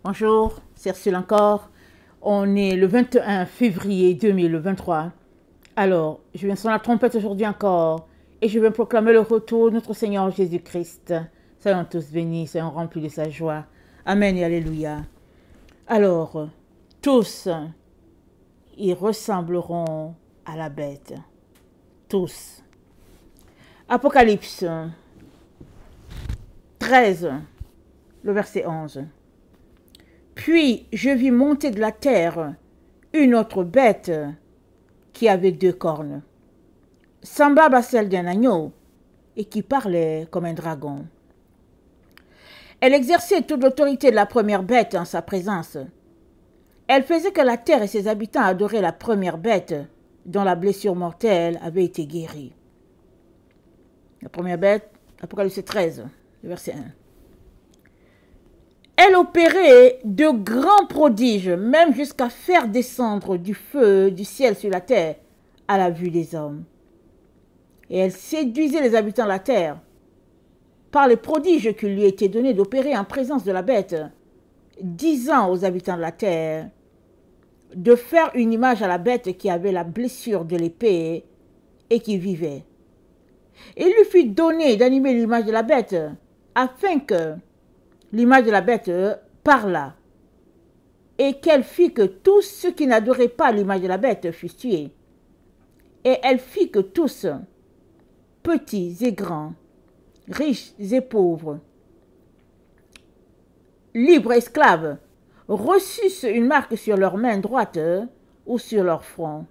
Bonjour, c'est Ursule encore. On est le 21 février 2023. Alors, je viens sonner la trompette aujourd'hui encore et je viens proclamer le retour de notre Seigneur Jésus-Christ. Soyons tous bénis, soyons remplis de sa joie. Amen et alléluia. Alors, tous, ils ressembleront à la bête. Tous. Apocalypse 13, le verset 11. Puis je vis monter de la terre une autre bête qui avait 2 cornes, semblable à celle d'un agneau, et qui parlait comme un dragon. Elle exerçait toute l'autorité de la première bête en sa présence. Elle faisait que la terre et ses habitants adoraient la première bête dont la blessure mortelle avait été guérie. La première bête, Apocalypse 13, verset 1. Elle opérait de grands prodiges, même jusqu'à faire descendre du feu du ciel sur la terre à la vue des hommes. Et elle séduisait les habitants de la terre par les prodiges qui lui étaient donnés d'opérer en présence de la bête, disant aux habitants de la terre de faire une image à la bête qui avait la blessure de l'épée et qui vivait. Et il lui fut donné d'animer l'image de la bête, afin que l'image de la bête parla, et qu'elle fit que tous ceux qui n'adoraient pas l'image de la bête fussent tués. Et elle fit que tous, petits et grands, riches et pauvres, libres et esclaves, reçussent une marque sur leur main droite ou sur leur front,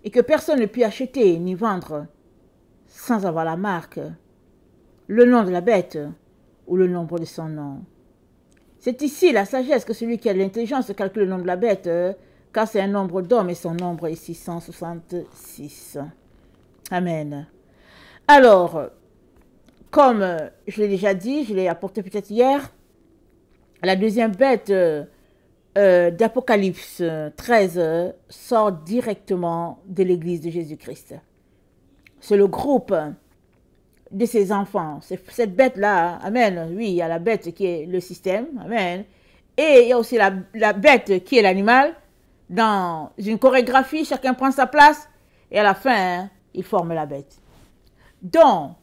et que personne ne put acheter ni vendre sans avoir la marque, le nom de la bête ou le nombre de son nom. C'est ici la sagesse que celui qui a de l'intelligence calcule le nombre de la bête, car c'est un nombre d'hommes et son nombre est 666. Amen. Alors, comme je l'ai déjà dit, je l'ai apporté peut-être hier, la deuxième bête d'Apocalypse 13 sort directement de l'église de Jésus-Christ. C'est le groupe de ses enfants. C'est cette bête-là, amen, oui, il y a la bête qui est le système, amen, et il y a aussi la bête qui est l'animal. Dans une chorégraphie, chacun prend sa place, et à la fin, ils forment la bête. Donc,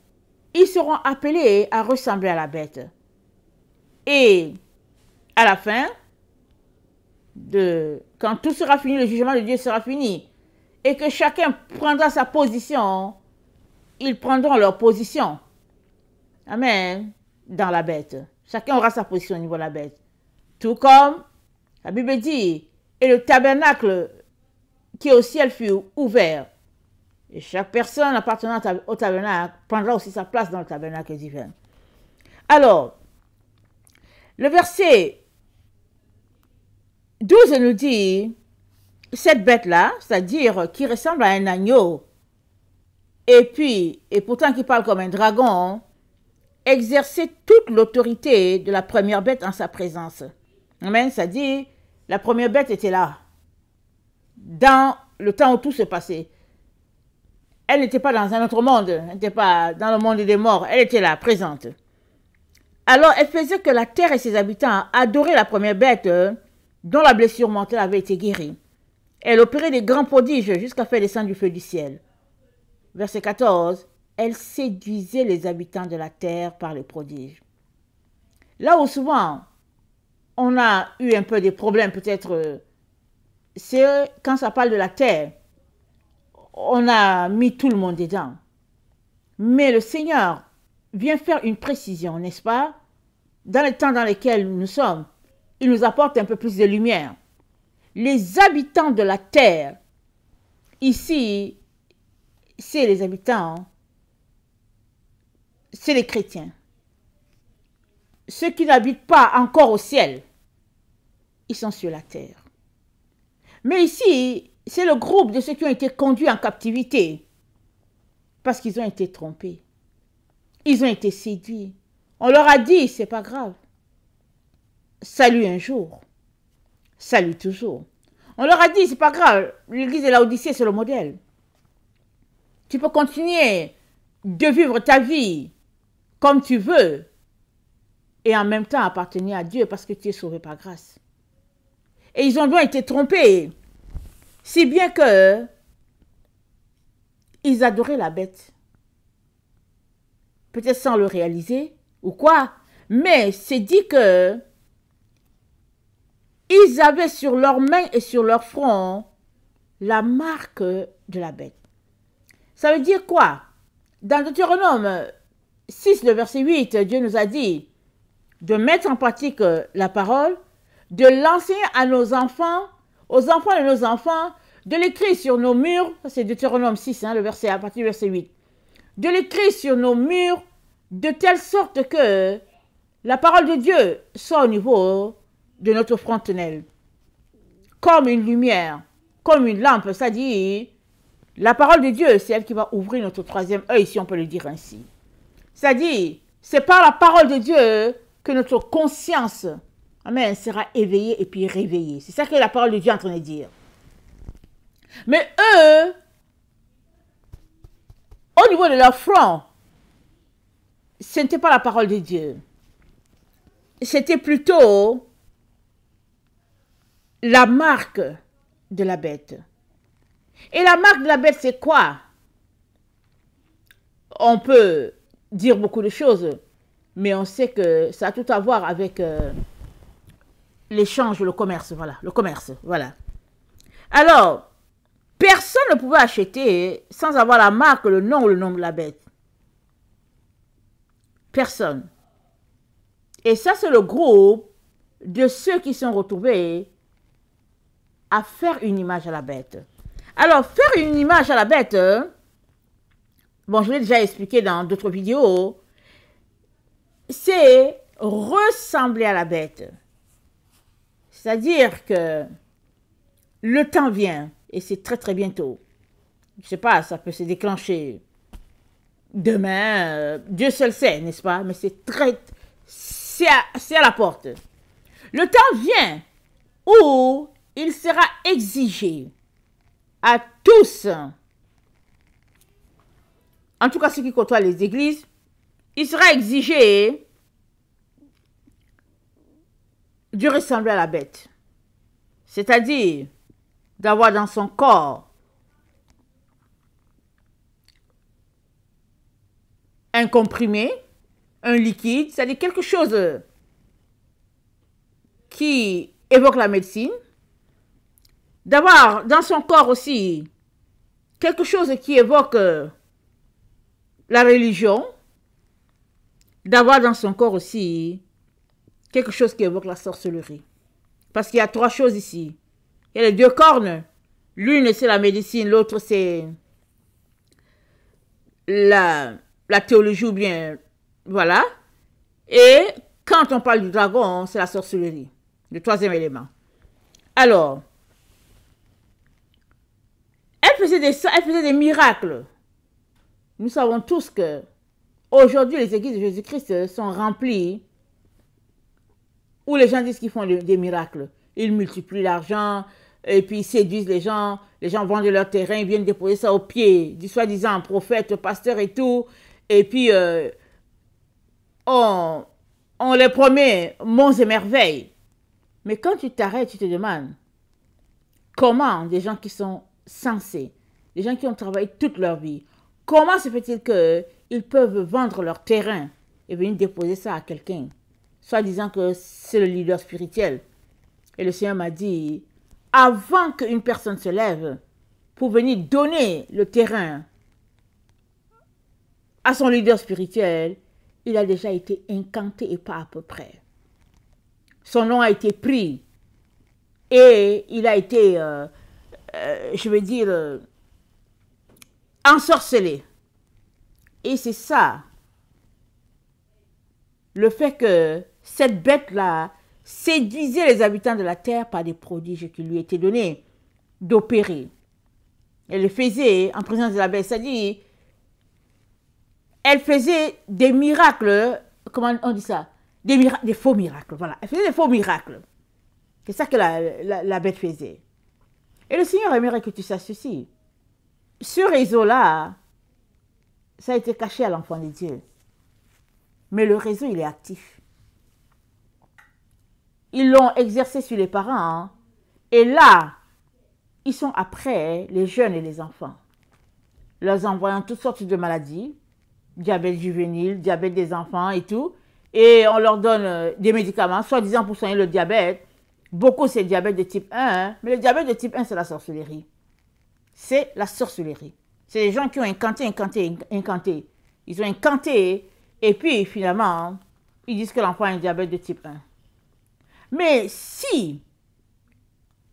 ils seront appelés à ressembler à la bête. Et à la fin, quand tout sera fini, le jugement de Dieu sera fini, et que chacun prendra sa position, ils prendront leur position. Amen. Dans la bête. Chacun aura sa position au niveau de la bête. Tout comme la Bible dit, et le tabernacle qui est au ciel fut ouvert. Et chaque personne appartenant au tabernacle prendra aussi sa place dans le tabernacle divin. Alors, le verset 12 nous dit, cette bête-là, c'est-à-dire qui ressemble à un agneau, et pourtant qui parle comme un dragon, exerçait toute l'autorité de la première bête en sa présence. Amen, c'est-à-dire, la première bête était là, dans le temps où tout se passait. Elle n'était pas dans un autre monde, elle n'était pas dans le monde des morts, elle était là, présente. Alors, elle faisait que la terre et ses habitants adoraient la première bête dont la blessure mortelle avait été guérie. Elle opérait des grands prodiges jusqu'à faire descendre du feu du ciel. Verset 14, elle séduisait les habitants de la terre par les prodiges. Là où souvent on a eu un peu des problèmes, peut-être, c'est quand ça parle de la terre, on a mis tout le monde dedans. Mais le Seigneur vient faire une précision, n'est-ce pas? Dans les temps dans lesquels nous sommes, il nous apporte un peu plus de lumière. Les habitants de la terre, ici, c'est les habitants, c'est les chrétiens. Ceux qui n'habitent pas encore au ciel, ils sont sur la terre. Mais ici, c'est le groupe de ceux qui ont été conduits en captivité parce qu'ils ont été trompés. Ils ont été séduits. On leur a dit, c'est pas grave. Salut un jour. Salut toujours. On leur a dit, c'est pas grave. L'église de Laodicée, c'est le modèle. Tu peux continuer de vivre ta vie comme tu veux. et en même temps appartenir à Dieu parce que tu es sauvé par grâce. Et ils ont donc été trompés, si bien que ils adoraient la bête. Peut-être sans le réaliser ou quoi, mais c'est dit que ils avaient sur leurs mains et sur leur front la marque de la bête. Ça veut dire quoi? Dans Deutéronome 6, le verset 8, Dieu nous a dit de mettre en pratique la parole, de l'enseigner à nos enfants, aux enfants de nos enfants, de l'écrire sur nos murs, c'est Deutéronome 6, le verset, à partir du verset 8, de l'écrire sur nos murs, de telle sorte que la parole de Dieu soit au niveau de notre frontenelle, comme une lumière, comme une lampe, c'est-à-dire, la parole de Dieu, c'est elle qui va ouvrir notre troisième œil, si on peut le dire ainsi. C'est-à-dire, c'est par la parole de Dieu que notre conscience, amen, sera éveillée et puis réveillée. C'est ça que la parole de Dieu est en train de dire. Mais eux, au niveau de leur front, ce n'était pas la parole de Dieu. C'était plutôt la marque de la bête. Et la marque de la bête, c'est quoi? On peut dire beaucoup de choses, mais on sait que ça a tout à voir avec l'échange, le commerce, voilà. Le commerce, voilà. Alors, personne ne pouvait acheter sans avoir la marque, le nom ou le nom de la bête. Personne. Et ça, c'est le groupe de ceux qui sont retrouvés à faire une image à la bête. Alors, faire une image à la bête, bon, je l'ai déjà expliqué dans d'autres vidéos, c'est ressembler à la bête. C'est-à-dire que le temps vient, et c'est très très bientôt. Je ne sais pas, ça peut se déclencher demain, Dieu seul sait, n'est-ce pas? Mais c'est à la porte. Le temps vient où il sera exigé à tous, en tout cas ceux qui côtoient les églises, il sera exigé de ressembler à la bête. C'est-à-dire d'avoir dans son corps un comprimé, un liquide, c'est-à-dire quelque chose qui évoque la médecine, d'avoir dans son corps aussi quelque chose qui évoque la religion, d'avoir dans son corps aussi quelque chose qui évoque la sorcellerie. Parce qu'il y a trois choses ici. Il y a les deux cornes. L'une, c'est la médecine, l'autre, c'est la théologie ou bien, voilà. Et quand on parle du dragon, c'est la sorcellerie. Le troisième élément. Alors, elle faisait des miracles. Nous savons tous que aujourd'hui, les églises de Jésus-Christ sont remplies où les gens disent qu'ils font des miracles. Ils multiplient l'argent et puis ils séduisent les gens vendent leur terrain, ils viennent déposer ça aux pieds du soi-disant prophète, pasteur et tout. Et puis, on les promet monts et merveilles. Mais quand tu t'arrêtes, tu te demandes comment des gens qui sont sensés, des gens qui ont travaillé toute leur vie, comment se fait-il qu'ils peuvent vendre leur terrain et venir déposer ça à quelqu'un, soit disant que c'est le leader spirituel. Et le Seigneur m'a dit, avant qu'une personne se lève pour venir donner le terrain à son leader spirituel, il a déjà été incanté et pas à peu près. Son nom a été pris et il a été, je veux dire, ensorcelé. Et c'est ça, le fait que cette bête-là séduisait les habitants de la terre par des prodiges qui lui étaient donnés d'opérer. Elle le faisait en présence de la bête, c'est-à-dire, elle faisait des miracles, comment on dit ça? Des faux miracles, voilà. Elle faisait des faux miracles. C'est ça que la bête faisait. Et le Seigneur aimerait que tu saches ceci. Ce réseau-là, ça a été caché à l'enfant de Dieu. Mais le réseau, il est actif. ils l'ont exercé sur les parents. Hein. Et là, ils sont après les jeunes et les enfants. Leur envoyant toutes sortes de maladies, diabète juvénile, diabète des enfants et tout. Et on leur donne des médicaments, soi-disant pour soigner le diabète. Beaucoup, c'est le diabète de type 1. Hein. Mais le diabète de type 1, c'est la sorcellerie. C'est la sorcellerie. C'est les gens qui ont incanté. Ils ont incanté. Et puis, finalement, ils disent que l'enfant a un diabète de type 1. Mais si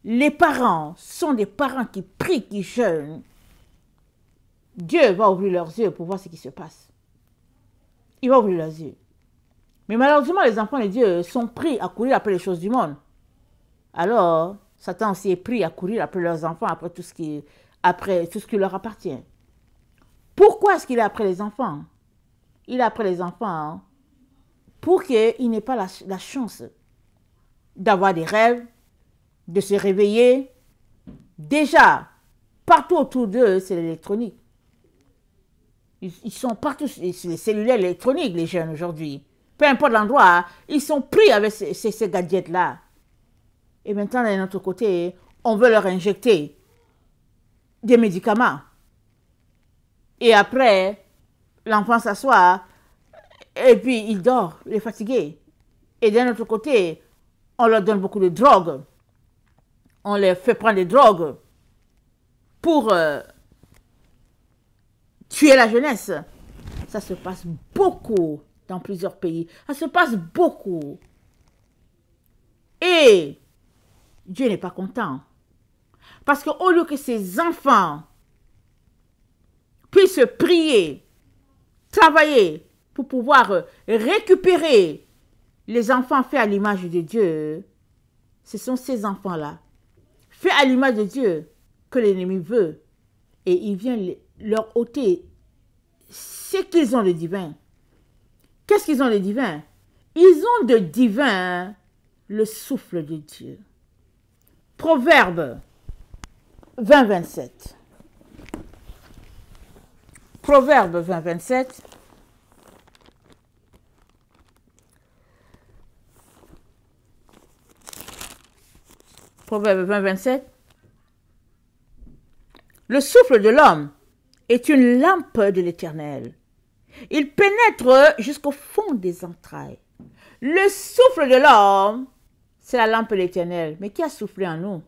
les parents sont des parents qui prient, qui jeûnent, Dieu va ouvrir leurs yeux pour voir ce qui se passe. Il va ouvrir leurs yeux. Mais malheureusement, les enfants de Dieu sont pris à courir après les choses du monde. Alors, Satan aussi est pris à courir après leurs enfants, après tout ce qui leur appartient. Pourquoi est-ce qu'il est après les enfants? Il est après les enfants pour qu'il n'ait pas la chance d'avoir des rêves, de se réveiller. Déjà, partout autour d'eux, c'est l'électronique. Ils sont partout sur les cellulaires électroniques, les jeunes aujourd'hui. Peu importe l'endroit, ils sont pris avec ces gadgets-là. Et maintenant, d'un autre côté, on veut leur injecter des médicaments. Et après, l'enfant s'assoit et puis il dort, il est fatigué. Et d'un autre côté, on leur donne beaucoup de drogues. On leur fait prendre des drogues pour tuer la jeunesse. Ça se passe beaucoup dans plusieurs pays. Ça se passe beaucoup. Et Dieu n'est pas content. Parce qu'au lieu que ces enfants puissent prier, travailler pour pouvoir récupérer les enfants faits à l'image de Dieu, ce sont ces enfants-là, faits à l'image de Dieu, que l'ennemi veut. Et il vient leur ôter ce qu'ils ont de divin. Qu'est-ce qu'ils ont de divin? Ils ont de divin le souffle de Dieu. Proverbe 20, 27. Proverbe 20, 27. Proverbe 20, 27. Le souffle de l'homme est une lampe de l'Éternel. Il pénètre jusqu'au fond des entrailles. Le souffle de l'homme, c'est la lampe de l'Éternel. Mais qui a soufflé en nous?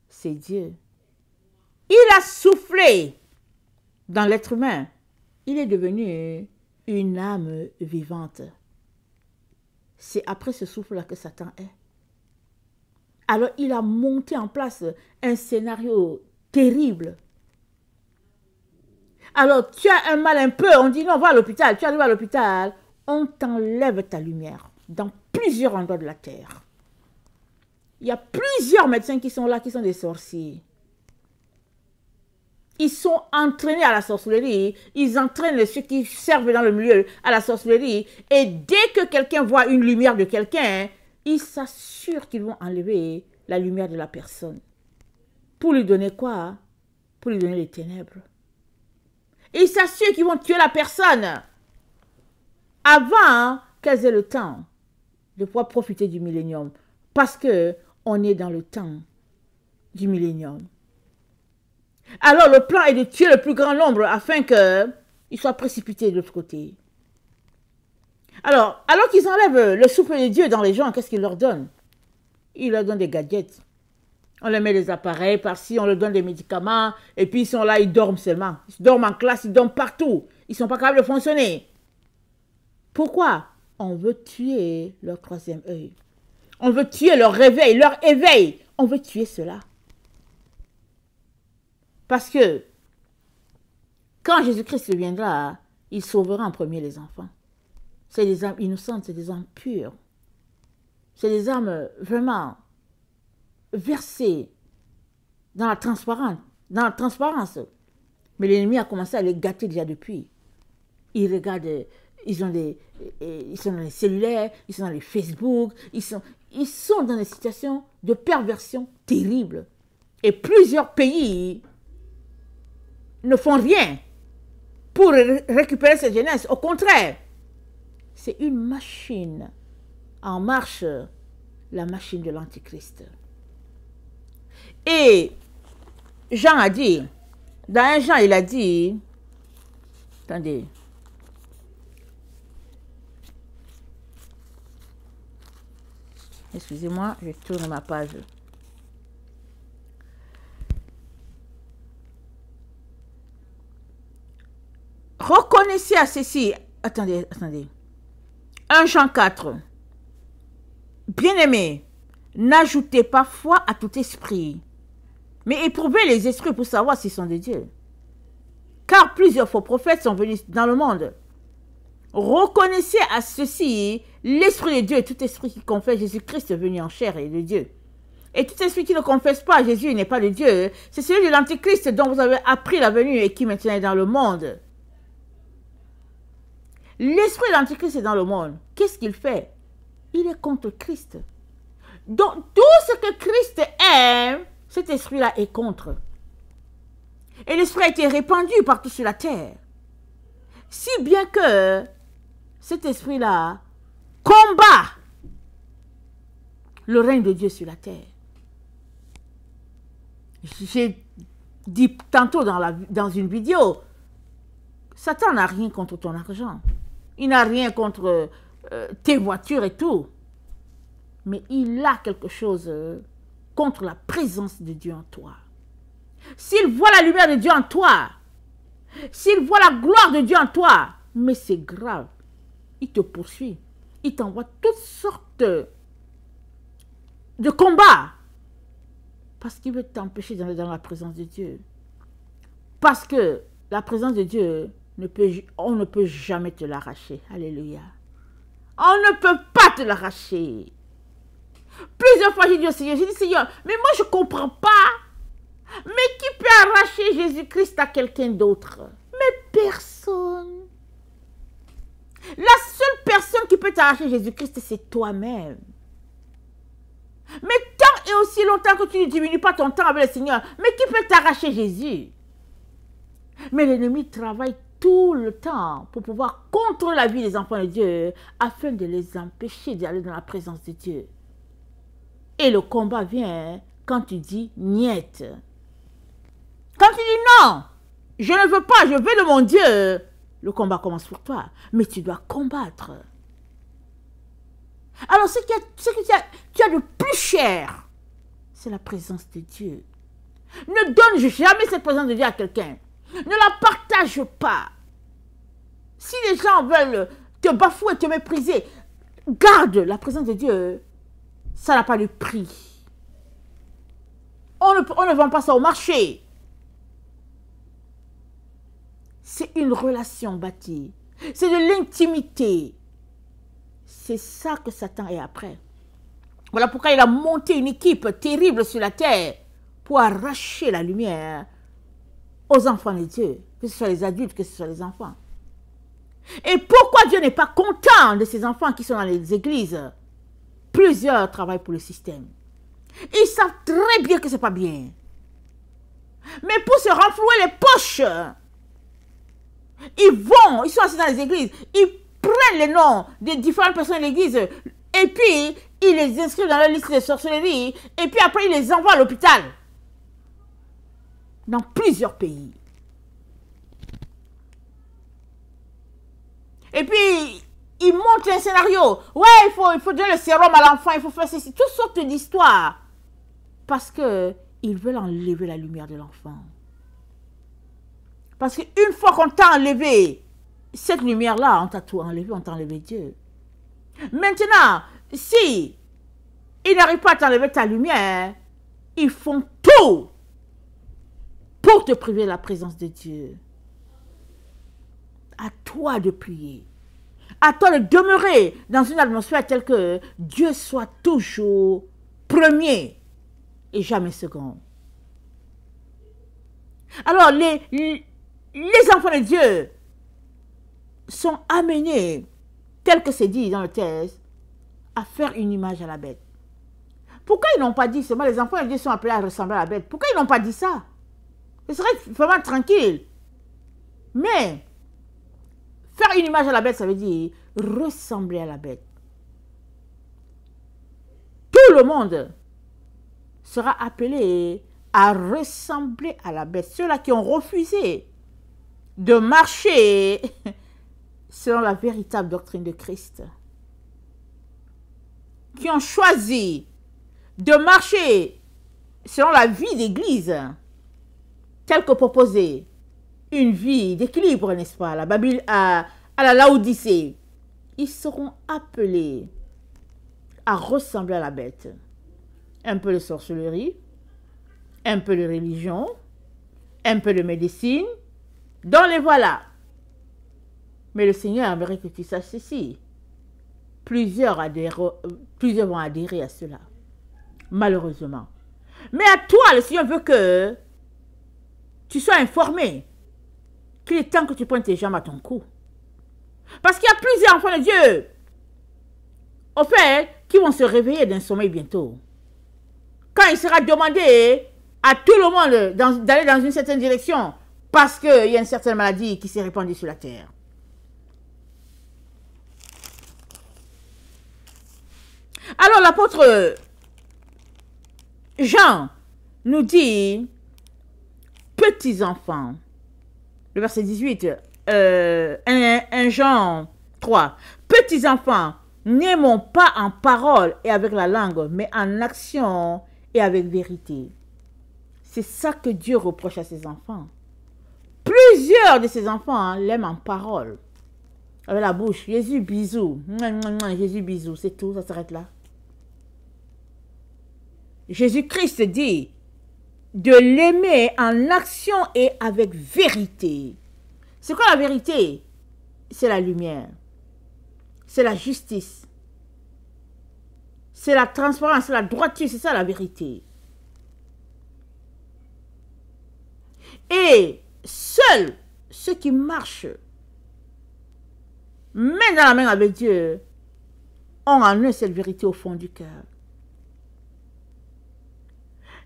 C'est Dieu. Il a soufflé dans l'être humain. Il est devenu une âme vivante. C'est après ce souffle-là que Satan est. Alors il a monté en place un scénario terrible. Alors tu as un mal un peu, on dit non, va à l'hôpital. Tu arrives à l'hôpital, on t'enlève ta lumière dans plusieurs endroits de la terre. Il y a plusieurs médecins qui sont là, qui sont des sorciers. Ils sont entraînés à la sorcellerie. Ils entraînent ceux qui servent dans le milieu à la sorcellerie. Et dès que quelqu'un voit une lumière de quelqu'un, ils s'assurent qu'ils vont enlever la lumière de la personne. Pour lui donner quoi? Pour lui donner les ténèbres. Et ils s'assurent qu'ils vont tuer la personne avant qu'elles aient le temps de pouvoir profiter du millénium. Parce que on est dans le temps du millénium. Alors le plan est de tuer le plus grand nombre afin qu'il soit précipité de l'autre côté. Alors qu'ils enlèvent le souffle de Dieu dans les gens, qu'est-ce qu'ils leur donnent? Ils leur donnent des gadgets. On leur met des appareils par-ci, on leur donne des médicaments, et puis ils sont là, ils dorment seulement. Ils dorment en classe, ils dorment partout. Ils ne sont pas capables de fonctionner. Pourquoi? On veut tuer leur troisième œil. On veut tuer leur réveil, leur éveil. On veut tuer cela. Parce que quand Jésus-Christ viendra, il sauvera en premier les enfants. C'est des âmes innocentes, c'est des âmes pures. C'est des âmes vraiment versées dans la transparence. Mais l'ennemi a commencé à les gâter déjà depuis. Ils regardent, ils sont dans les cellulaires, ils sont dans les Facebook, ils sont dans des situations de perversion terribles. Et plusieurs pays ne font rien pour récupérer cette jeunesse. Au contraire, c'est une machine en marche la machine de l'Antichrist. Et Jean a dit, dans 1 Jean, il a dit, attendez, excusez-moi, je tourne ma page. Reconnaissez à ceci, attendez, 1 Jean 4, bien-aimés, n'ajoutez pas foi à tout esprit, mais éprouvez les esprits pour savoir s'ils sont de Dieu. Car plusieurs faux prophètes sont venus dans le monde. Reconnaissez à ceci l'Esprit de Dieu et tout esprit qui confesse Jésus-Christ venu en chair et de Dieu. Et tout esprit qui ne confesse pas Jésus n'est pas de Dieu. C'est celui de l'Antichrist dont vous avez appris la venue et qui maintenant est dans le monde. L'esprit de l'Antichrist est dans le monde. Qu'est-ce qu'il fait? Il est contre Christ. Donc tout ce que Christ aime, cet esprit-là est contre. Et l'esprit a été répandu partout sur la terre. Si bien que cet esprit-là combat le règne de Dieu sur la terre. J'ai dit tantôt dans une vidéo, Satan n'a rien contre ton argent. Il n'a rien contre tes voitures et tout. Mais il a quelque chose contre la présence de Dieu en toi. S'il voit la lumière de Dieu en toi, s'il voit la gloire de Dieu en toi, mais c'est grave. Il te poursuit. Il t'envoie toutes sortes de combats. Parce qu'il veut t'empêcher d'aller dans la présence de Dieu. Parce que la présence de Dieu, on ne peut jamais te l'arracher. Alléluia. On ne peut pas te l'arracher. Plusieurs fois, j'ai dit au Seigneur, Seigneur, mais moi je ne comprends pas. Mais qui peut arracher Jésus-Christ à quelqu'un d'autre? Mais personne. La seule personne qui peut t'arracher Jésus-Christ, c'est toi-même. Mais tant et aussi longtemps que tu ne diminues pas ton temps avec le Seigneur, mais qui peut t'arracher Jésus? Mais l'ennemi travaille tout le temps pour pouvoir contrôler la vie des enfants de Dieu afin de les empêcher d'aller dans la présence de Dieu. Et le combat vient quand tu dis niet. Quand tu dis non, je ne veux pas, je veux de mon Dieu, le combat commence pour toi. Mais tu dois combattre. Alors ce que tu as de plus cher, c'est la présence de Dieu. Ne donne jamais cette présence de Dieu à quelqu'un. Ne la partage pas. Si les gens veulent te bafouer, te mépriser, garde la présence de Dieu. Ça n'a pas de prix. On ne vend pas ça au marché. C'est une relation bâtie. C'est de l'intimité. C'est ça que Satan est après. Voilà pourquoi il a monté une équipe terrible sur la terre pour arracher la lumière aux enfants de Dieu, que ce soit les adultes, que ce soit les enfants. Et pourquoi Dieu n'est pas content de ces enfants qui sont dans les églises? Plusieurs travaillent pour le système. Ils savent très bien que ce n'est pas bien. Mais pour se renflouer les poches, ils sont assis dans les églises, ils prennent les noms des différentes personnes de l'église et puis ils les inscrivent dans la liste de sorcellerie et puis après ils les envoient à l'hôpital. Dans plusieurs pays. Et puis, ils montrent un scénario. Ouais, il faut donner le sérum à l'enfant, il faut faire ceci. Toutes sortes d'histoires. Parce qu'ils veulent enlever la lumière de l'enfant. Parce qu'une fois qu'on t'a enlevé cette lumière-là, on t'a tout enlevé, on t'a enlevé Dieu. Maintenant, si ils n'arrivent pas à t'enlever ta lumière, ils font tout pour te priver de la présence de Dieu. À toi de prier. À toi de demeurer dans une atmosphère telle que Dieu soit toujours premier et jamais second. Alors, les enfants de Dieu sont amenés, tel que c'est dit dans le texte, à faire une image à la bête. Pourquoi ils n'ont pas dit seulement les enfants de Dieu sont appelés à ressembler à la bête? Pourquoi ils n'ont pas dit ça? Ce serait vraiment tranquille. Mais, faire une image à la bête, ça veut dire ressembler à la bête. tout le monde sera appelé à ressembler à la bête. Ceux-là qui ont refusé de marcher selon la véritable doctrine de Christ, qui ont choisi de marcher selon la vie d'Église, telle que proposée, une vie d'équilibre, n'est-ce pas, à la Laodicée, ils seront appelés à ressembler à la bête. Un peu de sorcellerie, un peu de religion, un peu de médecine, donc les voilà. Mais le Seigneur aimerait que tu saches ceci. Plusieurs vont adhérer à cela, malheureusement. Mais à toi, le Seigneur veut que tu sois informé qu'il est temps que tu prennes tes jambes à ton cou. Parce qu'il y a plusieurs enfants de Dieu, au fait, qui vont se réveiller d'un sommeil bientôt. Quand il sera demandé à tout le monde d'aller dans une certaine direction, parce qu'il y a une certaine maladie qui s'est répandue sur la terre. Alors l'apôtre Jean nous dit, petits enfants, le verset 18, 1 Jean 3, petits enfants, n'aimons pas en parole et avec la langue, mais en action et avec vérité. C'est ça que Dieu reproche à ses enfants. Plusieurs de ses enfants l'aiment en parole, avec la bouche. Jésus, bisous. Jésus, bisous. C'est tout, ça s'arrête là. Jésus-Christ dit de l'aimer en action et avec vérité. C'est quoi la vérité? C'est la lumière. C'est la justice. C'est la transparence, c'est la droiture, c'est ça la vérité. Et seuls ceux qui marchent main dans la main avec Dieu ont en eux cette vérité au fond du cœur.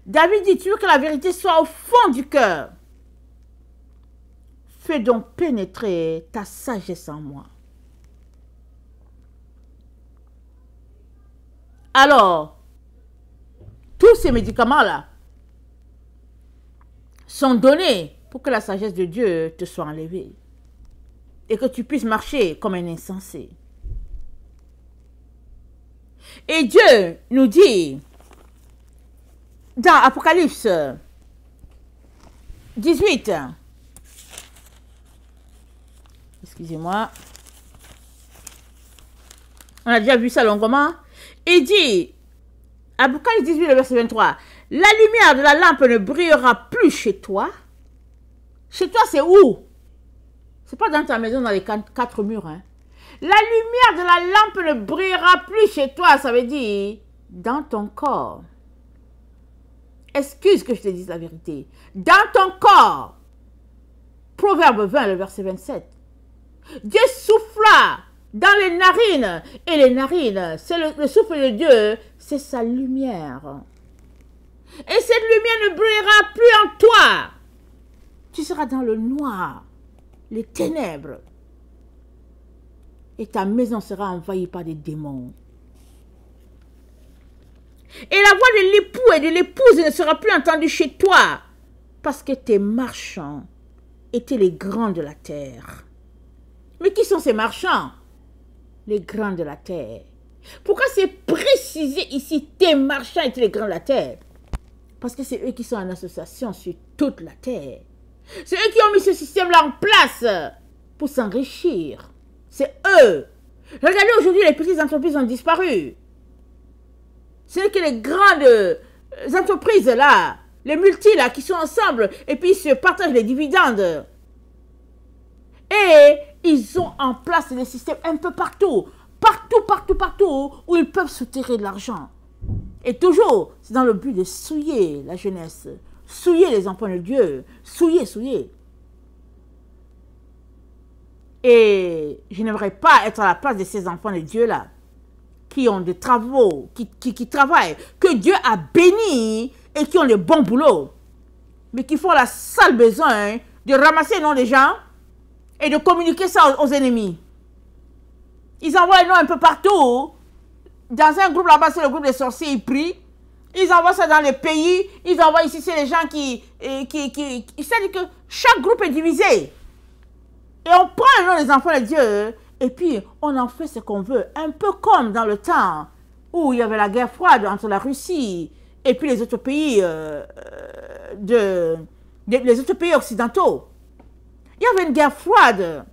David dit, tu veux que la vérité soit au fond du cœur. Fais donc pénétrer ta sagesse en moi. Alors, tous ces médicaments-là sont donnés pour que la sagesse de Dieu te soit enlevée et que tu puisses marcher comme un insensé. Et Dieu nous dit dans Apocalypse 18, excusez-moi, on a déjà vu ça longuement. Il dit, Apocalypse 18, le verset 23, la lumière de la lampe ne brillera plus chez toi. Chez toi, c'est où? C'est pas dans ta maison, dans les quatre murs. Hein. La lumière de la lampe ne brillera plus chez toi, ça veut dire dans ton corps. Excuse que je te dise la vérité. Dans ton corps. Proverbe 20, le verset 27. Dieu souffla dans les narines. Et les narines, c'est le souffle de Dieu, c'est sa lumière. Et cette lumière ne brillera plus en toi. Tu seras dans le noir, les ténèbres. Et ta maison sera envahie par des démons. Et la voix de l'époux et de l'épouse ne sera plus entendue chez toi. Parce que tes marchands étaient les grands de la terre. Mais qui sont ces marchands? Les grands de la terre. Pourquoi c'est précisé ici, tes marchands étaient les grands de la terre? Parce que c'est eux qui sont en association sur toute la terre. C'est eux qui ont mis ce système-là en place pour s'enrichir. C'est eux. Regardez, aujourd'hui, les petites entreprises ont disparu. C'est que les grandes entreprises là, les multis là, qui sont ensemble et puis ils se partagent les dividendes. Et ils ont en place des systèmes un peu partout. Partout où ils peuvent soutirer de l'argent. Et toujours, c'est dans le but de souiller la jeunesse, souiller les enfants de Dieu, souiller. Et je n'aimerais pas être à la place de ces enfants de Dieu là, qui ont des travaux, qui travaillent, que Dieu a bénis et qui ont le bon boulot, mais qui font la sale besoin de ramasser les noms des gens et de communiquer ça aux ennemis. Ils envoient les noms un peu partout dans un groupe là-bas, c'est le groupe des sorciers, ils prient. Ils envoient ça dans les pays. Ils envoient ici, c'est les gens qui c'est-à-dire que chaque groupe est divisé. Et on prend le nom des enfants de Dieu et puis on en fait ce qu'on veut. Un peu comme dans le temps où il y avait la guerre froide entre la Russie et puis les autres pays, les autres pays occidentaux. Il y avait une guerre froide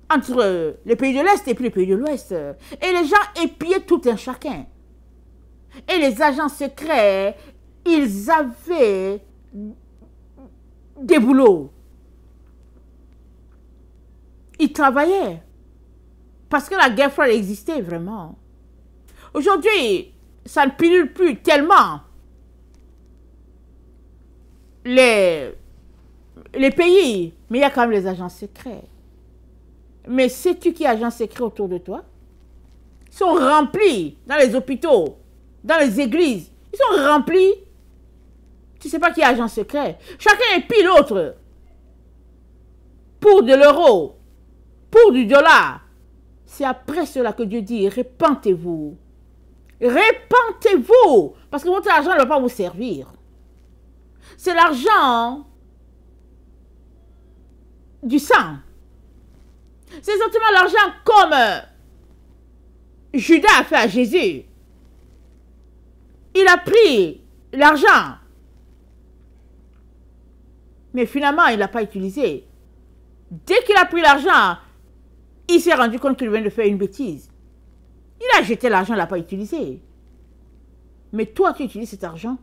entre les pays de l'Est et puis les pays de l'Ouest. Et les gens épiaient tout un chacun. Et les agents secrets, ils avaient des boulots. Ils travaillaient. Parce que la guerre froide existait vraiment. Aujourd'hui, ça ne pilule plus tellement. Les pays, mais il y a quand même les agents secrets. Mais sais-tu qui est agent secret autour de toi? Ils sont remplis dans les hôpitaux, dans les églises. Ils sont remplis. Tu ne sais pas qui est agent secret. Chacun épie l'autre. Pour de l'euro, pour du dollar. C'est après cela que Dieu dit, répentez-vous. Répentez-vous. Parce que votre argent ne va pas vous servir. C'est l'argent du sang. C'est exactement l'argent comme Judas a fait à Jésus. Il a pris l'argent. Mais finalement, il ne l'a pas utilisé. Dès qu'il a pris l'argent, il s'est rendu compte qu'il vient de faire une bêtise. Il a jeté l'argent, il ne l'a pas utilisé. Mais toi, tu utilises cet argent.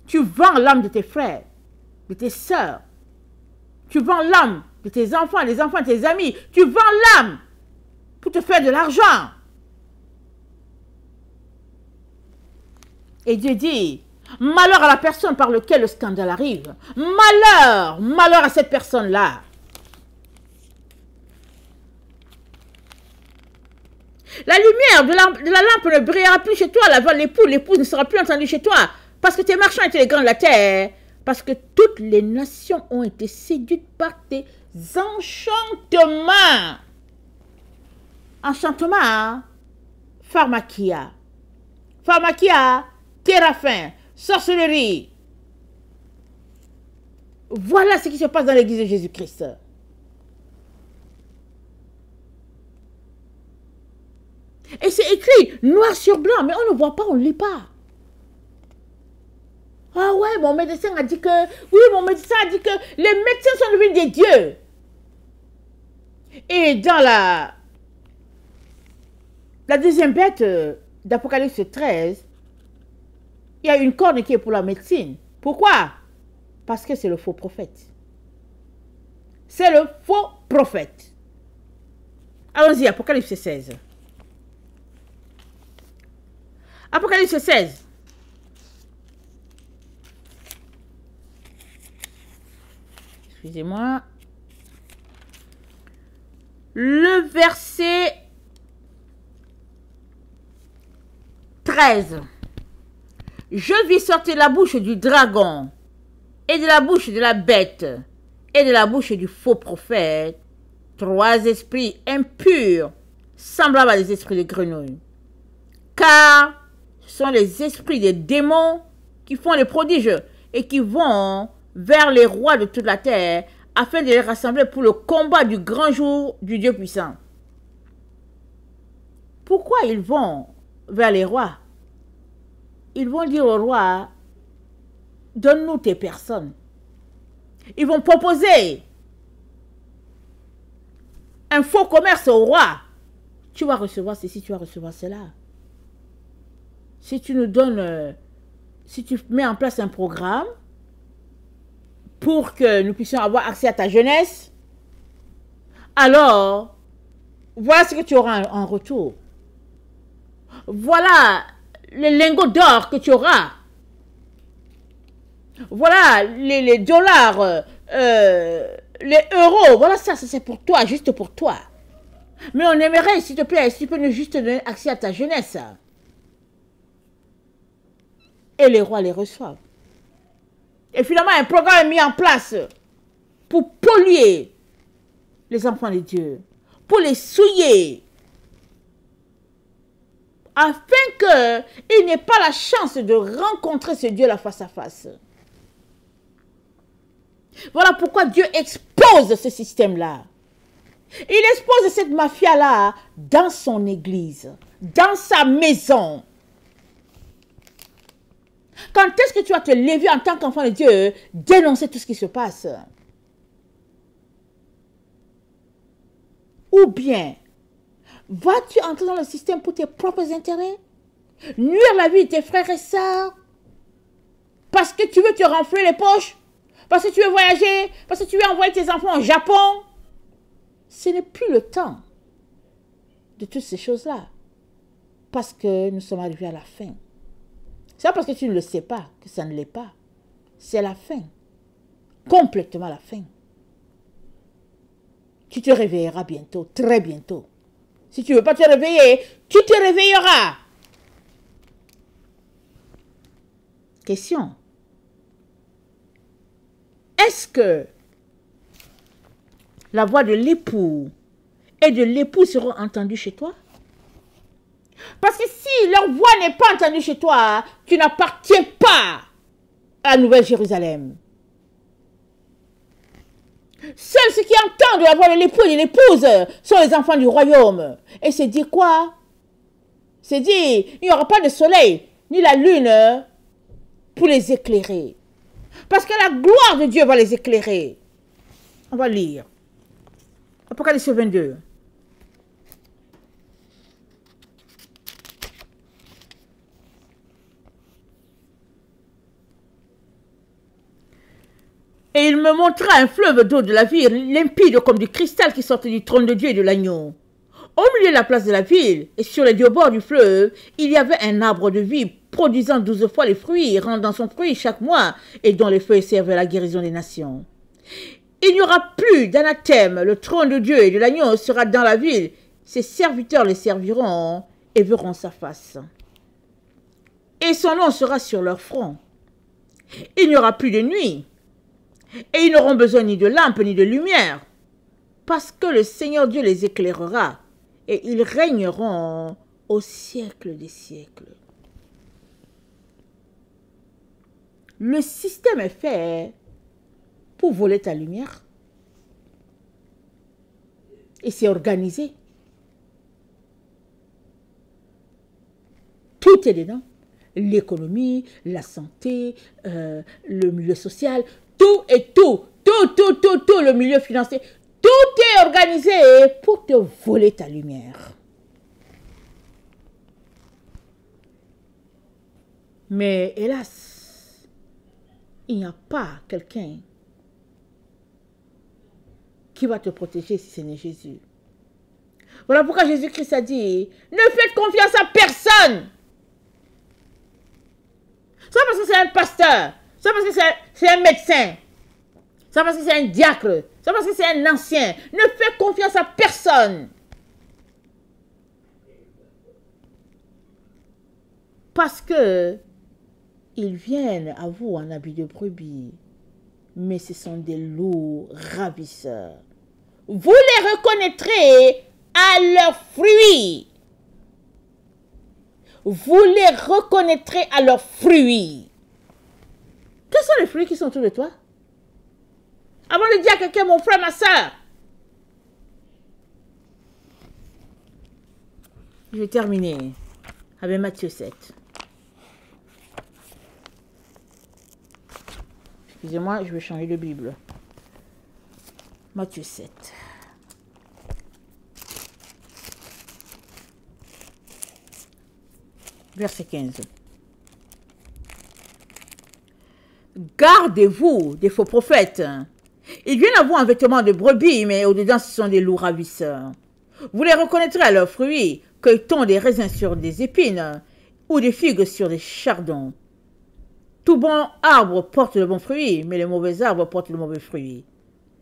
Tu vends l'âme de tes frères, de tes sœurs. Tu vends l'âme de tes enfants, les enfants de tes amis. Tu vends l'âme pour te faire de l'argent. Et Dieu dit, malheur à la personne par laquelle le scandale arrive. Malheur, malheur à cette personne-là. La lumière de la lampe ne brillera plus chez toi. L'épouse ne sera plus entendue chez toi. Parce que tes marchands étaient les grands de la terre. Parce que toutes les nations ont été séduites par tes enchantements. Enchantement, pharmakia. Pharmakia, théraphin, sorcellerie. Voilà ce qui se passe dans l'église de Jésus-Christ. Et c'est écrit noir sur blanc, mais on ne voit pas, on ne lit pas. Ah ouais, mon médecin a dit que... Oui, mon médecin a dit que les médecins sont devenus des dieux. Et dans la deuxième bête d'Apocalypse 13, il y a une corne qui est pour la médecine. Pourquoi? Parce que c'est le faux prophète. C'est le faux prophète. Allons-y, Apocalypse 16. Apocalypse 16. Excusez-moi. Le verset 13. Je vis sortir de la bouche du dragon et de la bouche de la bête et de la bouche du faux prophète 3 esprits impurs semblables à des esprits de grenouille. Car ce sont les esprits des démons qui font les prodiges et qui vont vers les rois de toute la terre afin de les rassembler pour le combat du grand jour du Dieu puissant. Pourquoi ils vont vers les rois? Ils vont dire au roi, donne-nous tes personnes. Ils vont proposer un faux commerce au roi. Tu vas recevoir ceci, tu vas recevoir cela. Si tu nous donnes, si tu mets en place un programme pour que nous puissions avoir accès à ta jeunesse, alors, voilà ce que tu auras en retour. Voilà les lingots d'or que tu auras. Voilà les dollars, les euros. Voilà ça c'est pour toi, juste pour toi. Mais on aimerait, s'il te plaît, si tu peux nous juste donner accès à ta jeunesse. Et les rois les reçoivent. Et finalement, un programme est mis en place pour polluer les enfants de Dieu, pour les souiller. afin qu'il n'ait pas la chance de rencontrer ce Dieu-là face à face. Voilà pourquoi Dieu expose ce système-là. Il expose cette mafia-là dans son église, dans sa maison. Quand est-ce que tu vas te lever en tant qu'enfant de Dieu, dénoncer tout ce qui se passe? Ou bien, vas-tu entrer dans le système pour tes propres intérêts? Nuire la vie de tes frères et sœurs? Parce que tu veux te renfler les poches? Parce que tu veux voyager? Parce que tu veux envoyer tes enfants au Japon? Ce n'est plus le temps de toutes ces choses-là. Parce que nous sommes arrivés à la fin. C'est pas parce que tu ne le sais pas que ça ne l'est pas. C'est la fin. Complètement la fin. Tu te réveilleras bientôt, très bientôt. Si tu ne veux pas te réveiller, tu te réveilleras. Question. Est-ce que la voix de l'époux et de l'époux seront entendues chez toi? Parce que si leur voix n'est pas entendue chez toi, tu n'appartiens pas à la Nouvelle Jérusalem. Seuls ceux qui entendent la voix de l'époux et de l'épouse sont les enfants du royaume. Et c'est dit quoi? C'est dit, il n'y aura pas de soleil, ni la lune pour les éclairer. Parce que la gloire de Dieu va les éclairer. On va lire. Apocalypse 22. Et il me montra un fleuve d'eau de la ville, limpide comme du cristal qui sortait du trône de Dieu et de l'agneau. Au milieu de la place de la ville, et sur les deux bords du fleuve, il y avait un arbre de vie produisant 12 fois les fruits, rendant son fruit chaque mois, et dont les feuilles servaient à la guérison des nations. Il n'y aura plus d'anathème, le trône de Dieu et de l'agneau sera dans la ville. Ses serviteurs les serviront et verront sa face. Et son nom sera sur leur front. Il n'y aura plus de nuit. Et ils n'auront besoin ni de lampe ni de lumière, parce que le Seigneur Dieu les éclairera, et ils régneront au siècle des siècles. Le système est fait pour voler ta lumière. Et c'est organisé. Tout est dedans. L'économie, la santé, le milieu social, tout et tout, le milieu financier, tout est organisé pour te voler ta lumière. Mais hélas, il n'y a pas quelqu'un qui va te protéger si ce n'est Jésus. Voilà pourquoi Jésus-Christ a dit, ne faites confiance à personne. Soit parce que c'est un pasteur, soit parce que c'est un médecin, soit parce que c'est un diacre, soit parce que c'est un ancien. Ne faites confiance à personne. Parce que ils viennent à vous en habit de brebis, mais ce sont des loups ravisseurs. Vous les reconnaîtrez à leurs fruits. Vous les reconnaîtrez à leurs fruits. Quels sont les fruits qui sont autour de toi? Avant de dire à quelqu'un, mon frère, ma soeur. Je vais terminer avec Matthieu 7. Excusez-moi, je vais changer de Bible. Matthieu 7. Verset 15. Gardez-vous des faux prophètes. Ils viennent à vous en vêtements de brebis, mais au-dedans, ce sont des loups ravisseurs. Vous les reconnaîtrez à leurs fruits, cueille-t-on des raisins sur des épines, ou des figues sur des chardons. Tout bon arbre porte de bons fruits, mais les mauvais arbres portent de mauvais fruits.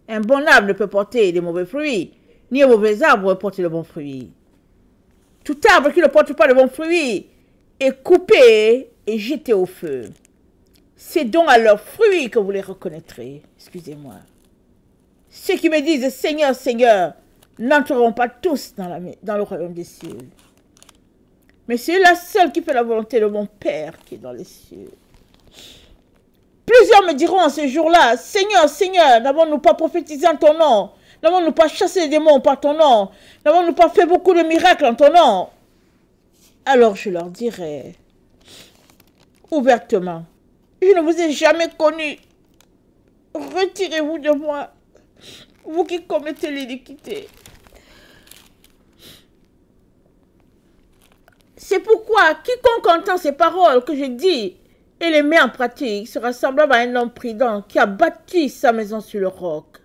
Un bon arbre ne peut porter de mauvais fruits, ni un mauvais arbre porter de bons fruits. Tout arbre qui ne porte pas de bons fruits est coupé et jeté au feu. C'est donc à leurs fruits que vous les reconnaîtrez. Excusez-moi. Ceux qui me disent Seigneur, Seigneur, n'entreront pas tous dans le royaume des cieux. mais c'est la seule qui fait la volonté de mon Père qui est dans les cieux. Plusieurs me diront en ce jour-là, Seigneur, Seigneur, n'avons-nous pas prophétisé en ton nom? N'avons-nous pas chassé les démons par ton nom? N'avons-nous pas fait beaucoup de miracles en ton nom? Alors je leur dirai ouvertement, je ne vous ai jamais connu. Retirez-vous de moi, vous qui commettez l'iniquité. C'est pourquoi quiconque entend ces paroles que je dis et les met en pratique sera semblable à un homme prudent qui a bâti sa maison sur le roc.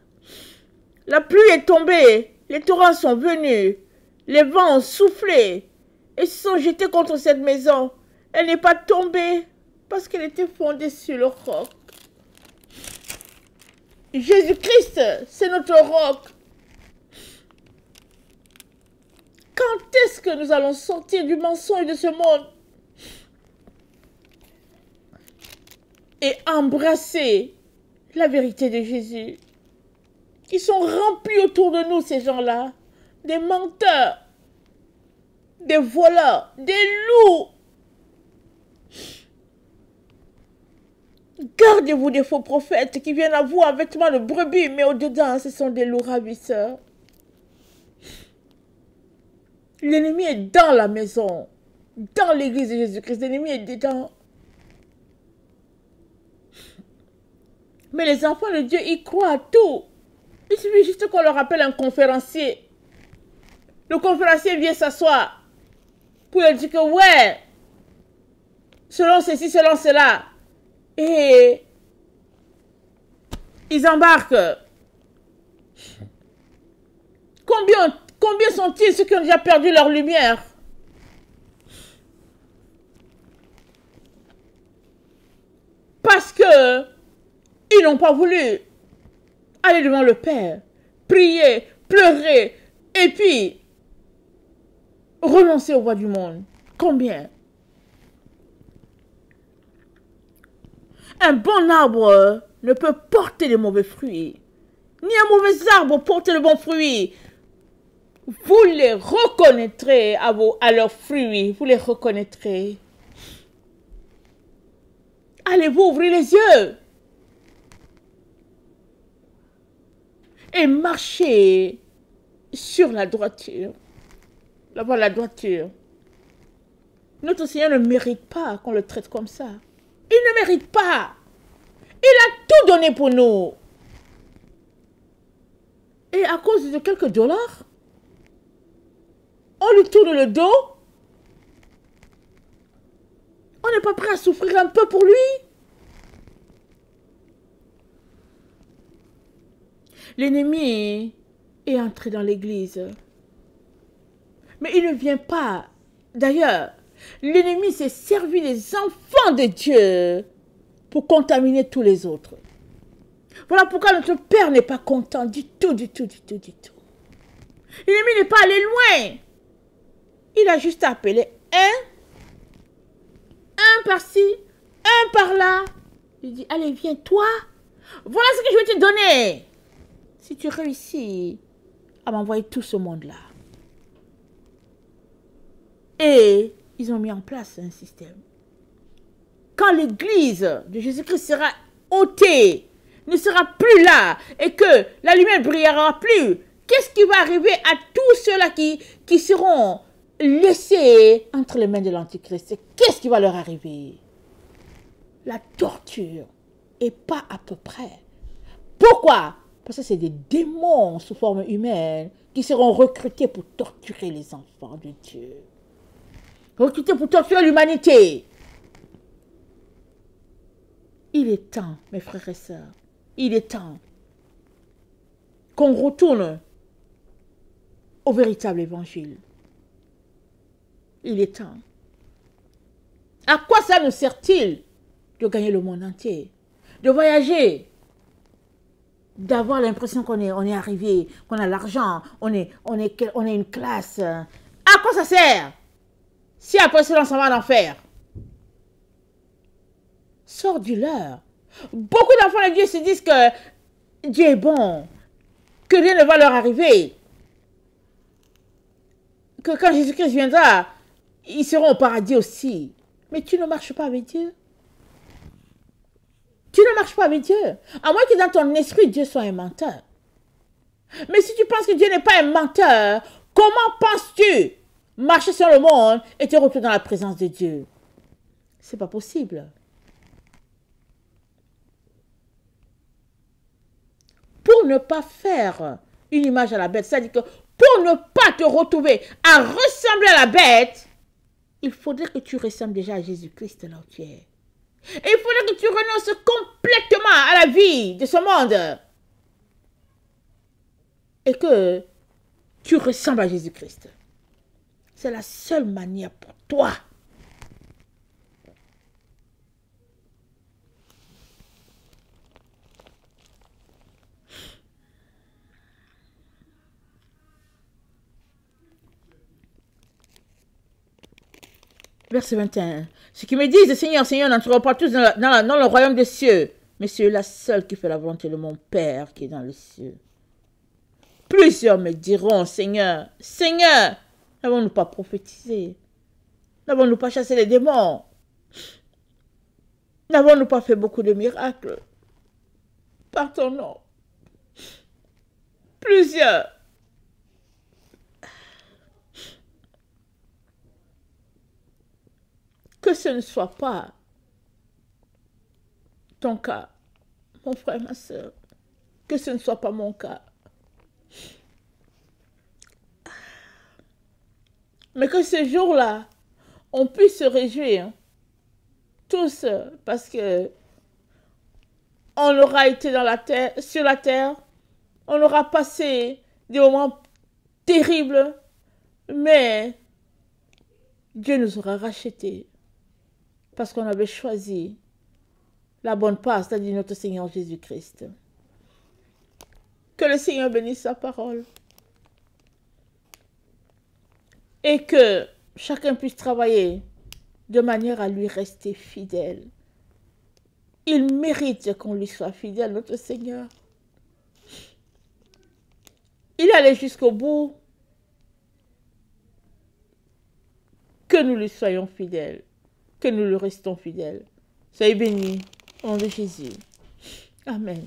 La pluie est tombée, les torrents sont venus, les vents ont soufflé et se sont jetés contre cette maison. Elle n'est pas tombée parce qu'elle était fondée sur le roc. Jésus-Christ, c'est notre roc. Quand est-ce que nous allons sortir du mensonge de ce monde et embrasser la vérité de Jésus? Ils sont remplis autour de nous, ces gens-là, des menteurs, des voleurs, des loups. Gardez-vous des faux prophètes qui viennent à vous en vêtements de brebis, mais au-dedans, ce sont des loups ravisseurs. L'ennemi est dans la maison, dans l'église de Jésus-Christ. L'ennemi est dedans. Mais les enfants de Dieu, ils croient à tout. Il suffit juste qu'on leur appelle un conférencier. Le conférencier vient s'asseoir pour leur dire que ouais, selon ceci, selon cela. Et ils embarquent. Combien sont-ils ceux qui ont déjà perdu leur lumière? Parce que ils n'ont pas voulu aller devant le Père, prier, pleurer, et puis renoncer aux voies du monde. Combien? Un bon arbre ne peut porter de mauvais fruits, ni un mauvais arbre porter de bons fruits. Vous les reconnaîtrez à leurs fruits, vous les reconnaîtrez. Allez-vous ouvrir les yeux et marcher sur la droiture. La voie de la droiture. Notre Seigneur ne mérite pas qu'on le traite comme ça. Il ne mérite pas. Il a tout donné pour nous. Et à cause de quelques dollars, on lui tourne le dos. On n'est pas prêt à souffrir un peu pour lui. L'ennemi est entré dans l'église. Mais il ne vient pas. D'ailleurs, l'ennemi s'est servi des enfants de Dieu pour contaminer tous les autres. Voilà pourquoi notre Père n'est pas content du tout, du tout, du tout, du tout. L'ennemi n'est pas allé loin. Il a juste appelé un par-ci, un par-là. Il dit, allez, viens, toi. Voilà ce que je vais te donner. Si tu réussis à m'envoyer tout ce monde-là. Et ils ont mis en place un système. Quand l'église de Jésus-Christ sera ôtée, ne sera plus là, et que la lumière ne brillera plus, qu'est-ce qui va arriver à tous ceux-là qui seront laissés entre les mains de l'Antichrist? Qu'est-ce qui va leur arriver? La torture, et pas à peu près. Pourquoi? Parce que c'est des démons sous forme humaine qui seront recrutés pour torturer les enfants de Dieu. Recrutés pour torturer l'humanité. Il est temps, mes frères et sœurs, il est temps qu'on retourne au véritable évangile. Il est temps. À quoi ça nous sert-il de gagner le monde entier, de voyager, d'avoir l'impression qu'on est arrivé, qu'on a l'argent, on est une classe? À quoi ça sert si après cela on s'en va en enfer? Sors du leur. Beaucoup d'enfants de Dieu se disent que Dieu est bon, que rien ne va leur arriver, que quand Jésus-Christ viendra, ils seront au paradis aussi. Mais tu ne marches pas avec Dieu. Tu ne marches pas avec Dieu. À moins que dans ton esprit, Dieu soit un menteur. Mais si tu penses que Dieu n'est pas un menteur, comment penses-tu marcher sur le monde et te retrouver dans la présence de Dieu? C'est pas possible. Pour ne pas faire une image à la bête, c'est-à-dire que pour ne pas te retrouver à ressembler à la bête, il faudrait que tu ressembles déjà à Jésus-Christ là où tu es. Et il faudrait que tu renonces complètement à la vie de ce monde. Et que tu ressembles à Jésus-Christ. C'est la seule manière pour toi. Verset 21. Ce qui me disent, Seigneur, Seigneur, n'entreront pas tous dans le royaume des cieux, mais c'est la seule qui fait la volonté de mon Père qui est dans les cieux. Plusieurs me diront, Seigneur, Seigneur, n'avons-nous pas prophétisé? N'avons-nous pas chassé les démons? N'avons-nous pas fait beaucoup de miracles par ton nom? Plusieurs. Que ce ne soit pas ton cas, mon frère, ma soeur. Que ce ne soit pas mon cas. Mais que ce jour-là, on puisse se réjouir tous parce que on aura été dans la terre, sur la terre, on aura passé des moments terribles, mais Dieu nous aura rachetés parce qu'on avait choisi la bonne part, c'est-à-dire notre Seigneur Jésus-Christ. Que le Seigneur bénisse sa parole et que chacun puisse travailler de manière à lui rester fidèle. Il mérite qu'on lui soit fidèle, notre Seigneur. Il allait jusqu'au bout. Que nous lui soyons fidèles. Que nous lui restons fidèles. Soyez bénis au nom de Jésus. Amen.